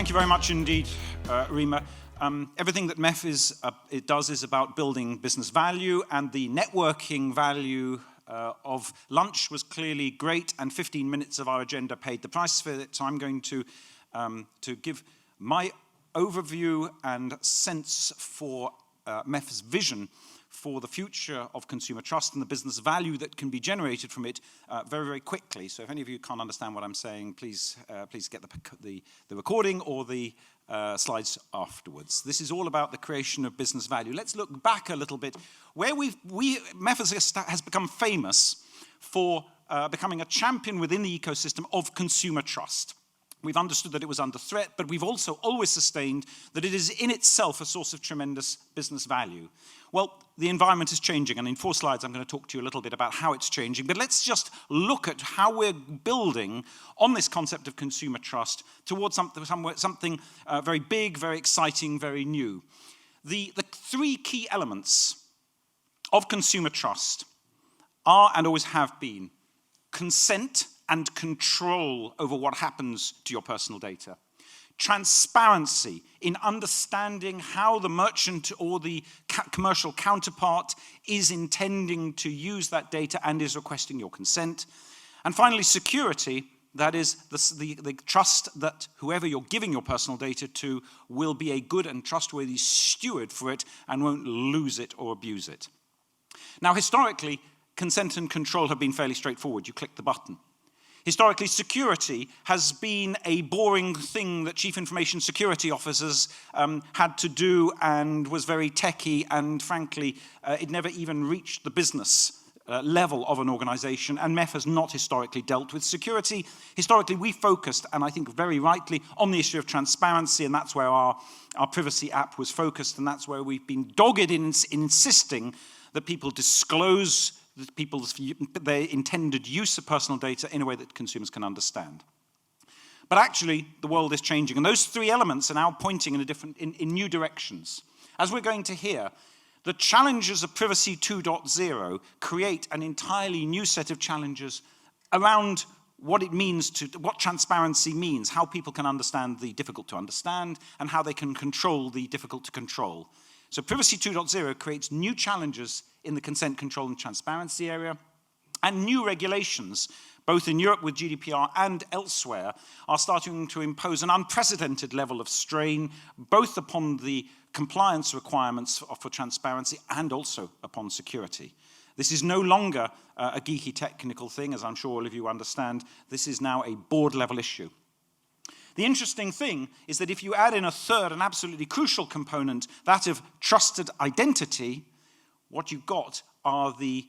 Thank you very much indeed, Rima. Everything that MEF does is about building business value, and the networking value of lunch was clearly great, and 15 minutes of our agenda paid the price for it. So I'm going to give my overview and sense for MEF's vision for the future of consumer trust and the business value that can be generated from it very, very quickly. So if any of you can't understand what I'm saying, please get the recording or the slides afterwards. This is all about the creation of business value. Let's look back a little bit. Where MEF has become famous for becoming a champion within the ecosystem of consumer trust. We've understood that it was under threat, but we've also always sustained that it is in itself a source of tremendous business value. Well, the environment is changing, and in 4 slides I'm going to talk to you a little bit about how it's changing, but let's just look at how we're building on this concept of consumer trust towards something very big, very exciting, very new. The 3 key elements of consumer trust are and always have been consent and control over what happens to your personal data. Transparency in understanding how the merchant or the commercial counterpart is intending to use that data and is requesting your consent. And finally, security, that is the trust that whoever you're giving your personal data to will be a good and trustworthy steward for it and won't lose it or abuse it. Now, historically, consent and control have been fairly straightforward. You click the button. Historically, security has been a boring thing that chief information security officers had to do and was very techy, and frankly, it never even reached the business level of an organization, and MEF has not historically dealt with security. Historically, we focused, and I think very rightly, on the issue of transparency, and that's where our privacy app was focused, and that's where we've been dogged in insisting that people disclose their intended use of personal data in a way that consumers can understand. But actually, the world is changing, and those 3 elements are now pointing in new directions. As we're going to hear, the challenges of Privacy 2.0 create an entirely new set of challenges around what it means what transparency means, how people can understand the difficult to understand, and how they can control the difficult to control. So Privacy 2.0 creates new challenges in the consent, control, and transparency area, and new regulations, both in Europe with GDPR and elsewhere, are starting to impose an unprecedented level of strain, both upon the compliance requirements for transparency and also upon security. This is no longer a geeky technical thing, as I'm sure all of you understand. This is now a board-level issue. The interesting thing is that if you add in a third and absolutely crucial component, that of trusted identity, what you've got are the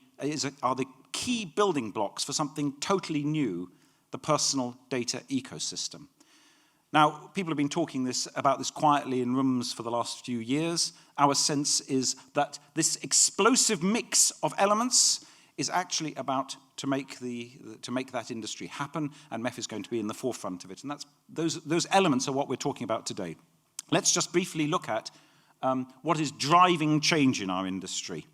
key building blocks for something totally new, the personal data ecosystem. Now, people have been talking about this quietly in rooms for the last few years. Our sense is that this explosive mix of elements is actually about to make that industry happen, and MEF is going to be in the forefront of it. And those elements are what we're talking about today. Let's just briefly look at what is driving change in our industry.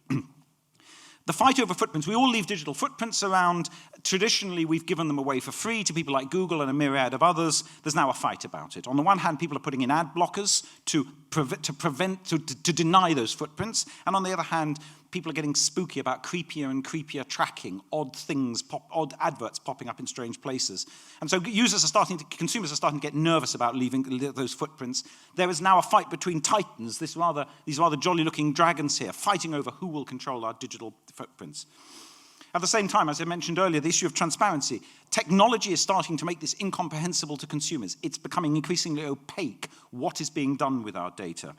The fight over footprints. We all leave digital footprints around. Traditionally, we've given them away for free to people like Google and a myriad of others. There's now a fight about it. On the one hand, people are putting in ad blockers to deny those footprints. And on the other hand, people are getting spooky about creepier and creepier tracking, odd adverts popping up in strange places. And so consumers are starting to get nervous about leaving those footprints. There is now a fight between titans, these rather jolly-looking dragons here, fighting over who will control our digital footprints. At the same time, as I mentioned earlier, the issue of transparency. Technology is starting to make this incomprehensible to consumers. It's becoming increasingly opaque what is being done with our data.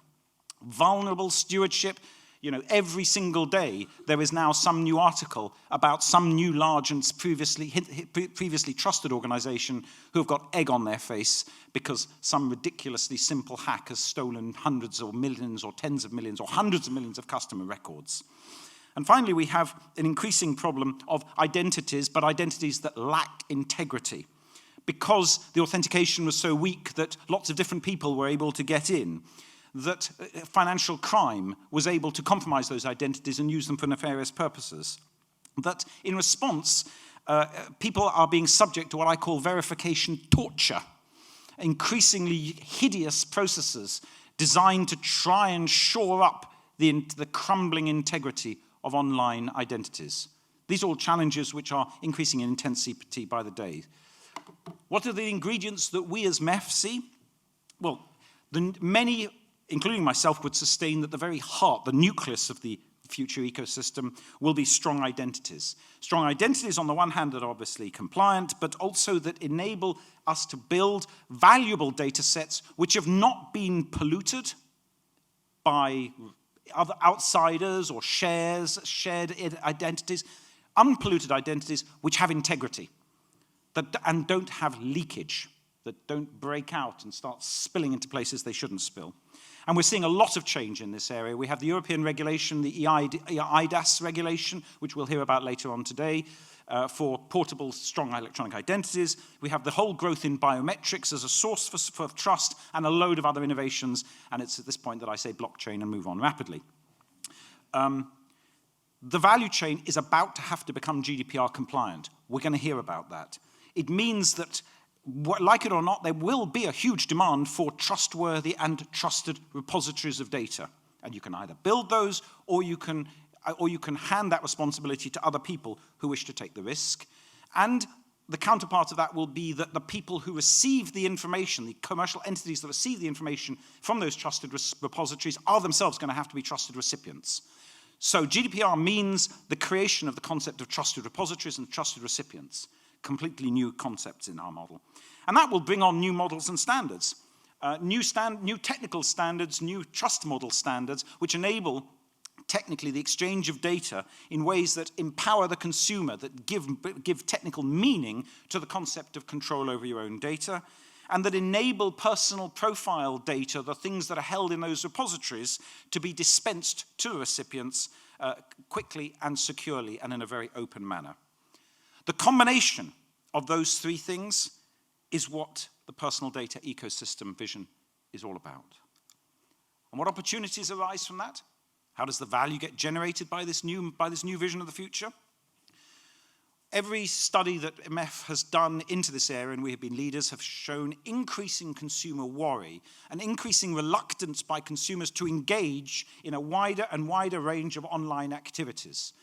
Vulnerable stewardship. You know, every single day there is now some new article about some new large and previously trusted organization who have got egg on their face because some ridiculously simple hack has stolen hundreds or millions or tens of millions or hundreds of millions of customer records. And finally, we have an increasing problem of identities, but identities that lack integrity. Because the authentication was so weak that lots of different people were able to get in, that financial crime was able to compromise those identities and use them for nefarious purposes. That in response, people are being subject to what I call verification torture. increasingly hideous processes designed to try and shore up the crumbling integrity of online identities. These are all challenges which are increasing in intensity by the day. What are the ingredients that we as MEF see? Well, many, including myself, would sustain that the very heart, the nucleus of the future ecosystem will be strong identities. Strong identities on the one hand that are obviously compliant, but also that enable us to build valuable data sets which have not been polluted by other outsiders or shared identities, unpolluted identities which have integrity and don't have leakage, that don't break out and start spilling into places they shouldn't spill. And we're seeing a lot of change in this area. We have the European regulation, the EIDAS regulation, which we'll hear about later on today, for portable, strong electronic identities. We have the whole growth in biometrics as a source for trust and a load of other innovations. And it's at this point that I say blockchain and move on rapidly. The value chain is about to have to become GDPR compliant. We're going to hear about that. It means that, like it or not, there will be a huge demand for trustworthy and trusted repositories of data. And you can either build those or you can hand that responsibility to other people who wish to take the risk. And the counterpart of that will be that the people who receive the information, the commercial entities that receive the information from those trusted repositories, are themselves going to have to be trusted recipients. So GDPR means the creation of the concept of trusted repositories and trusted recipients. Completely new concepts in our model. And that will bring on new models and standards. New technical standards, new trust model standards, which enable technically the exchange of data in ways that empower the consumer, that give technical meaning to the concept of control over your own data, and that enable personal profile data, the things that are held in those repositories, to be dispensed to the recipients quickly and securely and in a very open manner. The combination of those three things is what the personal data ecosystem vision is all about. And what opportunities arise from that? How does the value get generated by this new vision of the future? Every study that MEF has done into this area, and we have been leaders, have shown increasing consumer worry, an increasing reluctance by consumers to engage in a wider and wider range of online activities.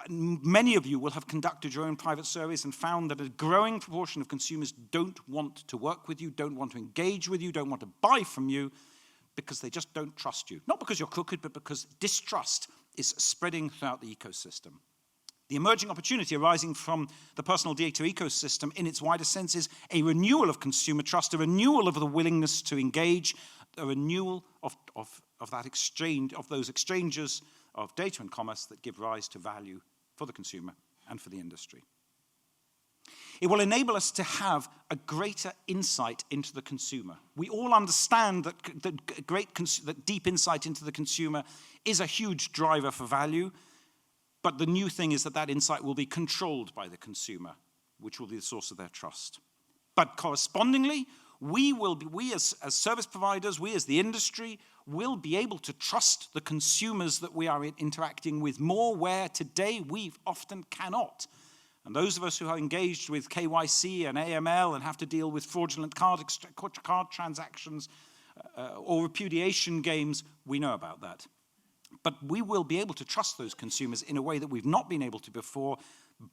Many of you will have conducted your own private surveys and found that a growing proportion of consumers don't want to work with you, don't want to engage with you, don't want to buy from you, because they just don't trust you. Not because you're crooked, but because distrust is spreading throughout the ecosystem. The emerging opportunity arising from the personal data ecosystem in its wider sense is a renewal of consumer trust, a renewal of the willingness to engage, a renewal of that exchange, of those exchanges of data and commerce that give rise to value for the consumer and for the industry. It will enable us to have a greater insight into the consumer. We all understand that deep insight into the consumer is a huge driver for value, but the new thing is that that insight will be controlled by the consumer, which will be the source of their trust. But correspondingly, we as service providers, we as the industry, will be able to trust the consumers that we are interacting with more, where today we often cannot. And those of us who are engaged with KYC and AML and have to deal with fraudulent card transactions or repudiation games, we know about that. But we will be able to trust those consumers in a way that we've not been able to before,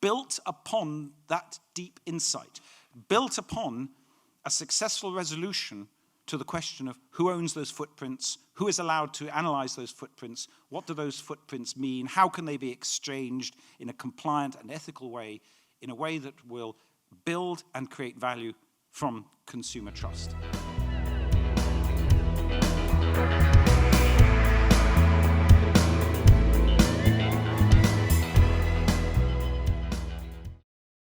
built upon that deep insight, built upon a successful resolution to the question of who owns those footprints, who is allowed to analyze those footprints, what do those footprints mean, how can they be exchanged in a compliant and ethical way, in a way that will build and create value from consumer trust.